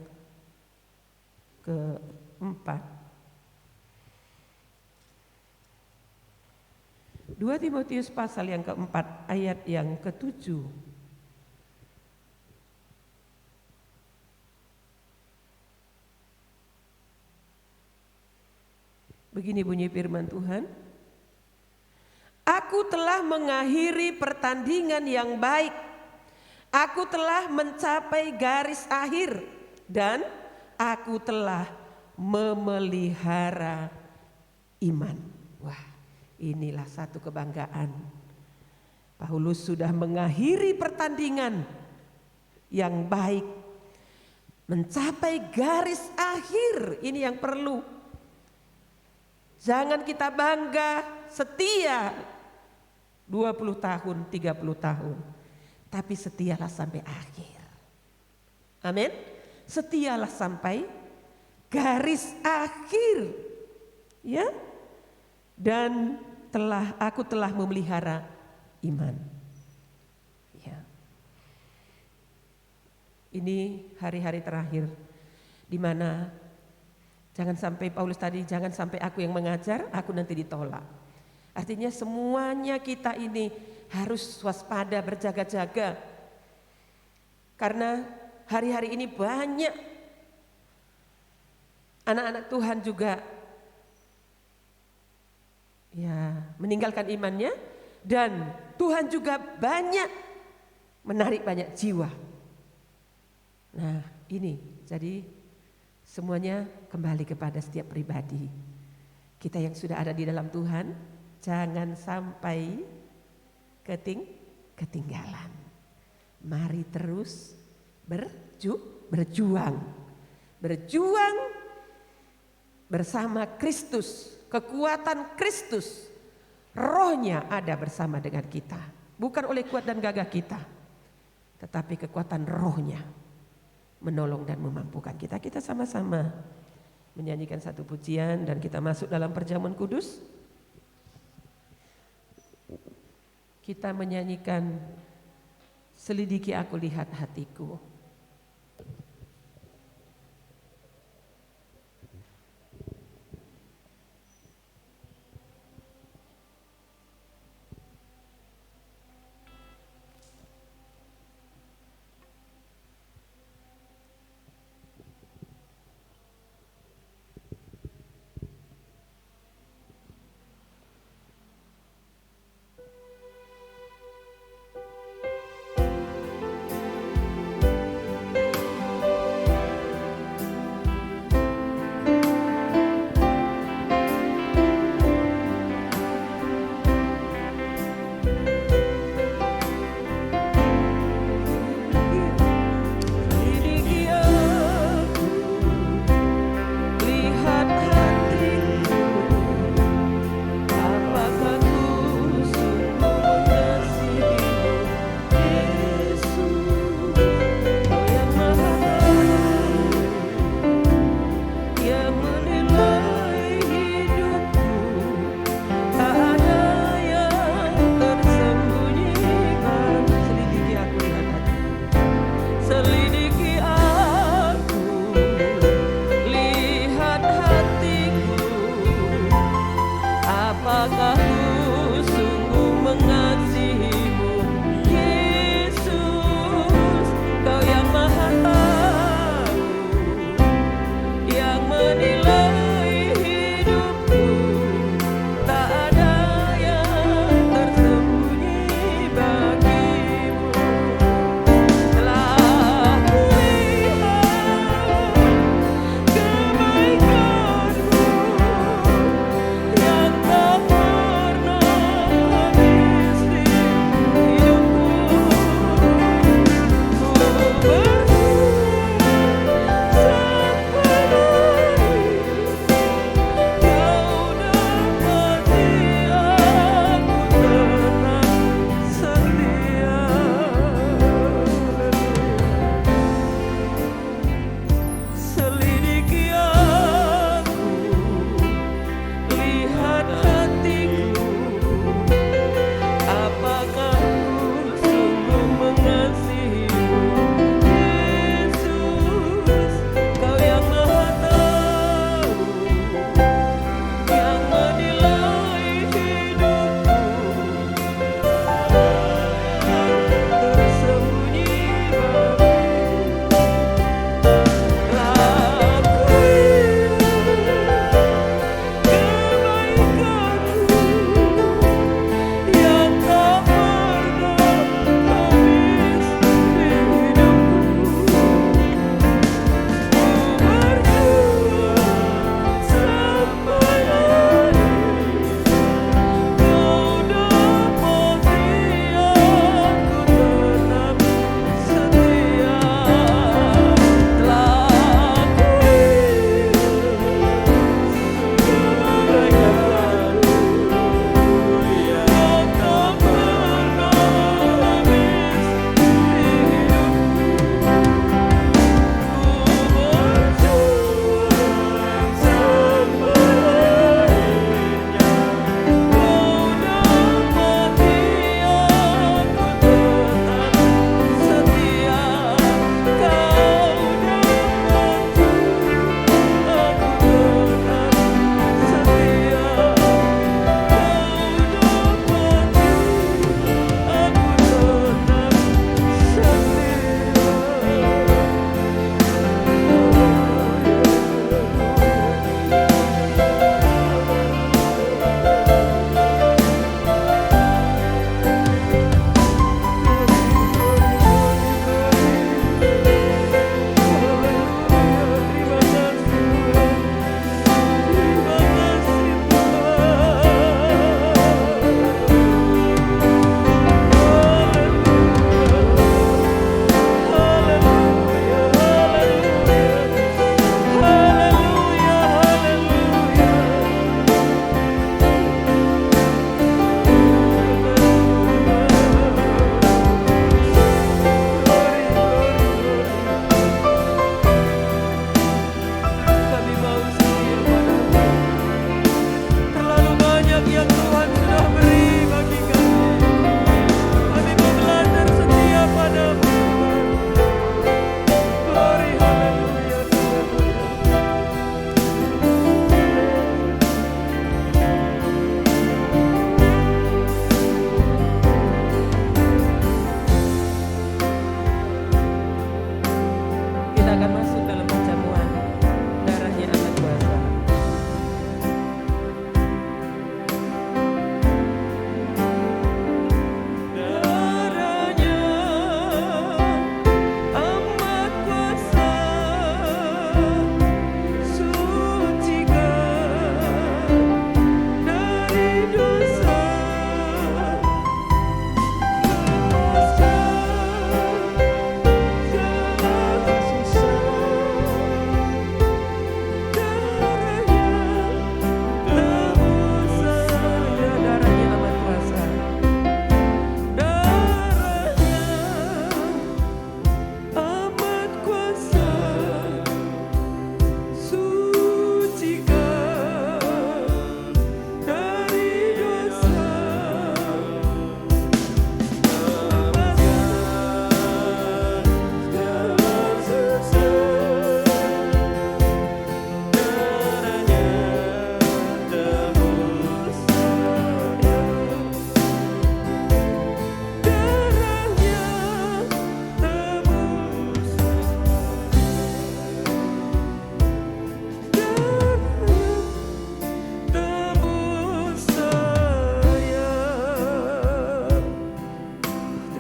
keempat. 2 Timotius pasal yang keempat ayat yang ke-7. Begini bunyi firman Tuhan. Aku telah mengakhiri pertandingan yang baik. Aku telah mencapai garis akhir dan aku telah memelihara iman. Wah, inilah satu kebanggaan. Paulus sudah mengakhiri pertandingan yang baik, mencapai garis akhir. Ini yang perlu. Jangan kita bangga setia 20 tahun, 30 tahun. Tapi setialah sampai akhir. Amin. Setialah sampai garis akhir. Ya. Dan aku telah memelihara iman. Ya. Ini hari-hari terakhir di mana jangan sampai Paulus tadi, jangan sampai aku yang mengajar, aku nanti ditolak. Artinya semuanya kita ini harus waspada, berjaga-jaga. Karena hari-hari ini banyak anak-anak Tuhan juga ya meninggalkan imannya, dan Tuhan juga banyak menarik banyak jiwa. Nah, ini jadi semuanya kembali kepada setiap pribadi. Kita yang sudah ada di dalam Tuhan, jangan sampai ketinggalan. Mari terus berjuang bersama Kristus. Kekuatan Kristus, rohnya ada bersama dengan kita. Bukan oleh kuat dan gagah kita, tetapi kekuatan rohnya menolong dan memampukan kita. Kita sama-sama menyanyikan satu pujian dan kita masuk dalam perjamuan kudus. Kita menyanyikan selidiki aku lihat hatiku.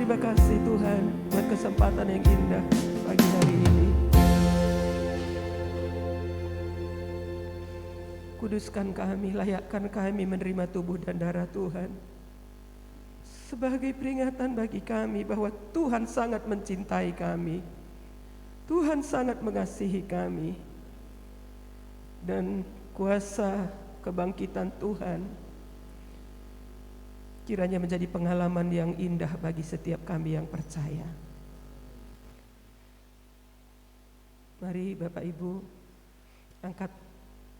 Terima kasih Tuhan buat kesempatan yang indah pagi hari ini. Kuduskan kami, layakkan kami menerima tubuh dan darah Tuhan sebagai peringatan bagi kami bahwa Tuhan sangat mencintai kami, Tuhan sangat mengasihi kami, dan kuasa kebangkitan Tuhan kiranya menjadi pengalaman yang indah bagi setiap kami yang percaya. Mari Bapak Ibu angkat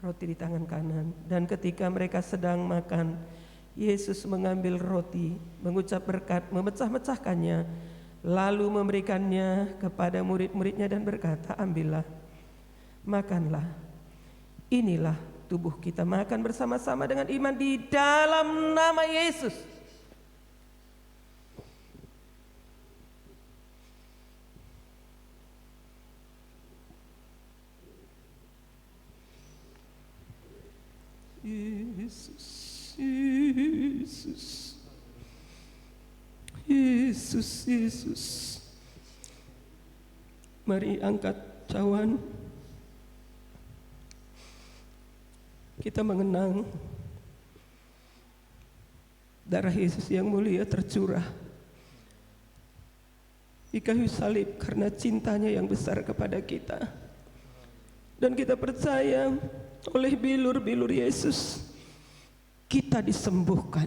roti di tangan kanan, dan ketika mereka sedang makan, Yesus mengambil roti, mengucap berkat, memecah-mecahkannya, lalu memberikannya kepada murid-muridnya dan berkata, ambillah, makanlah, inilah tubuh kita. Makan bersama-sama dengan iman di dalam nama Yesus. Yesus, Yesus, Yesus, Yesus. Mari angkat cawan. Kita mengenang darah Yesus yang mulia tercurah di kayu salib karena cintanya yang besar kepada kita. Dan kita percaya oleh bilur-bilur Yesus kita disembuhkan.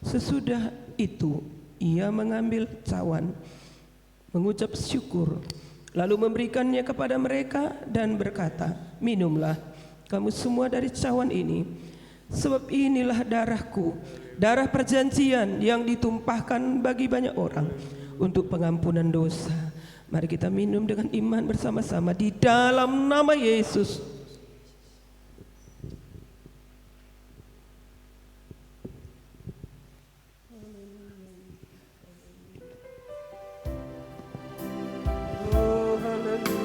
Sesudah itu ia mengambil cawan, mengucap syukur, lalu memberikannya kepada mereka dan berkata, minumlah kamu semua dari cawan ini, sebab inilah darahku, darah perjanjian yang ditumpahkan bagi banyak orang untuk pengampunan dosa. Mari kita minum dengan iman bersama-sama di dalam nama Yesus. Oh, haleluya.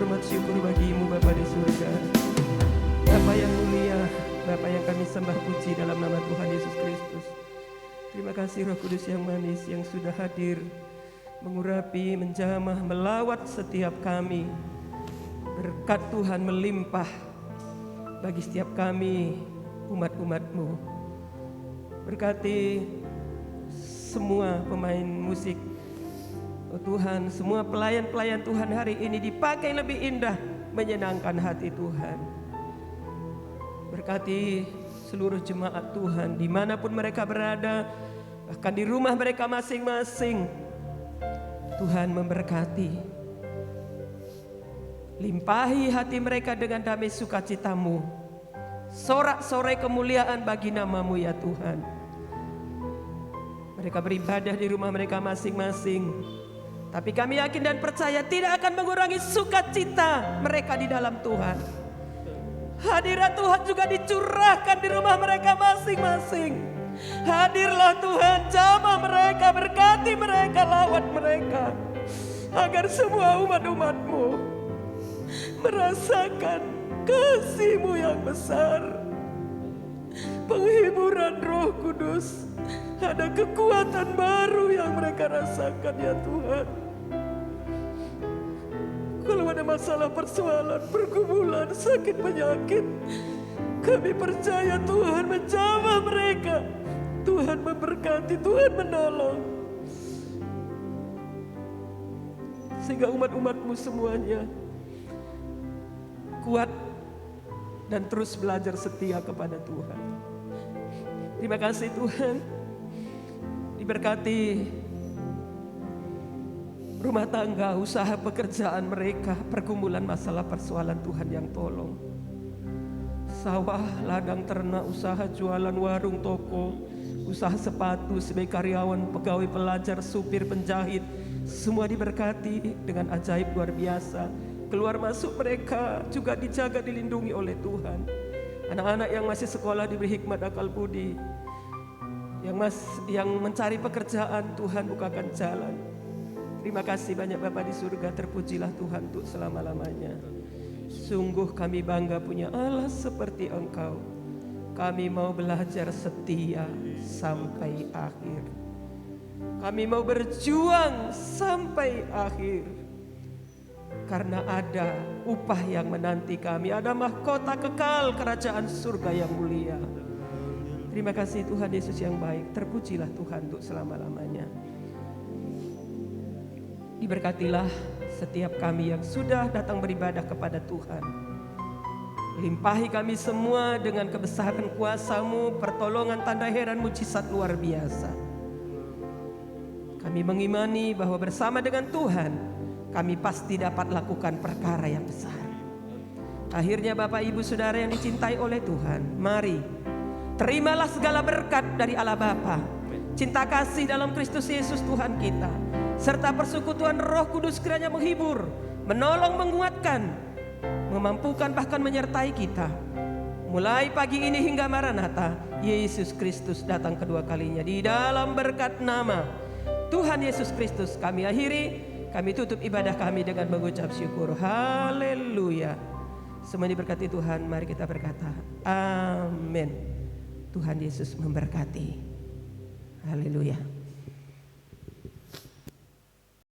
hormat syukur bagimu Bapa di surga. Bapa yang mulia, Bapa yang kami sembah puji dalam nama Tuhan Yesus Kristus. Terima kasih Roh Kudus yang manis yang sudah hadir, mengurapi, menjamah, melawat setiap kami. Berkat Tuhan melimpah bagi setiap kami, umat-umat-Mu. Berkati semua pemain musik, oh Tuhan, semua pelayan-pelayan Tuhan hari ini dipakai lebih indah, menyenangkan hati Tuhan. Berkati seluruh jemaat Tuhan dimanapun mereka berada, bahkan di rumah mereka masing-masing. Tuhan memberkati, limpahi hati mereka dengan damai sukacita-Mu, sorak-sorai kemuliaan bagi nama-Mu ya Tuhan. Mereka beribadah di rumah mereka masing-masing, tapi kami yakin dan percaya tidak akan mengurangi sukacita mereka di dalam Tuhan. Hadirat Tuhan juga dicurahkan di rumah mereka masing-masing. Hadirlah Tuhan, jamah mereka, berkati mereka, lawat mereka, agar semua umat-umat-Mu merasakan kasih-Mu yang besar, penghiburan Roh Kudus. Ada kekuatan baru yang mereka rasakan ya Tuhan. Kalau ada masalah, persoalan, pergumulan, sakit, penyakit, kami percaya Tuhan menjamah mereka. Tuhan memberkati, Tuhan menolong. Sehingga umat-umat-Mu semuanya kuat dan terus belajar setia kepada Tuhan. Terima kasih Tuhan. Diberkati rumah tangga, usaha pekerjaan mereka, pergumulan masalah persoalan Tuhan yang tolong. Sawah, ladang ternak, usaha jualan warung, toko, usaha sepatu, sebagai karyawan, pegawai, pelajar, supir, penjahit, semua diberkati dengan ajaib luar biasa. Keluar masuk mereka juga dijaga, dilindungi oleh Tuhan. Anak-anak yang masih sekolah diberi hikmat, akal budi. Yang mencari pekerjaan, Tuhan bukakan jalan. Terima kasih banyak Bapa di surga, terpujilah Tuhan untuk selama-lamanya. Sungguh kami bangga punya Allah seperti Engkau. Kami mau belajar setia sampai akhir. Kami mau berjuang sampai akhir. Karena ada upah yang menanti kami, ada mahkota kekal kerajaan surga yang mulia. Terima kasih Tuhan Yesus yang baik, terpujilah Tuhan untuk selama-lamanya. Diberkatilah setiap kami yang sudah datang beribadah kepada Tuhan. Limpahi kami semua dengan kebesaran kuasa-Mu, pertolongan, tanda heran, mujizat luar biasa. Kami mengimani bahwa bersama dengan Tuhan, kami pasti dapat lakukan perkara yang besar. Akhirnya Bapak Ibu Saudara yang dicintai oleh Tuhan, mari terimalah segala berkat dari Allah Bapa, cinta kasih dalam Kristus Yesus Tuhan kita, serta persekutuan Roh Kudus kiranya menghibur, menolong, menguatkan, memampukan, bahkan menyertai kita. Mulai pagi ini hingga Maranatha, Yesus Kristus datang kedua kalinya. Di dalam berkat nama Tuhan Yesus Kristus kami akhiri, kami tutup ibadah kami dengan mengucap syukur. Haleluya. Semua diberkati Tuhan, mari kita berkata amin. Tuhan Yesus memberkati. Haleluya.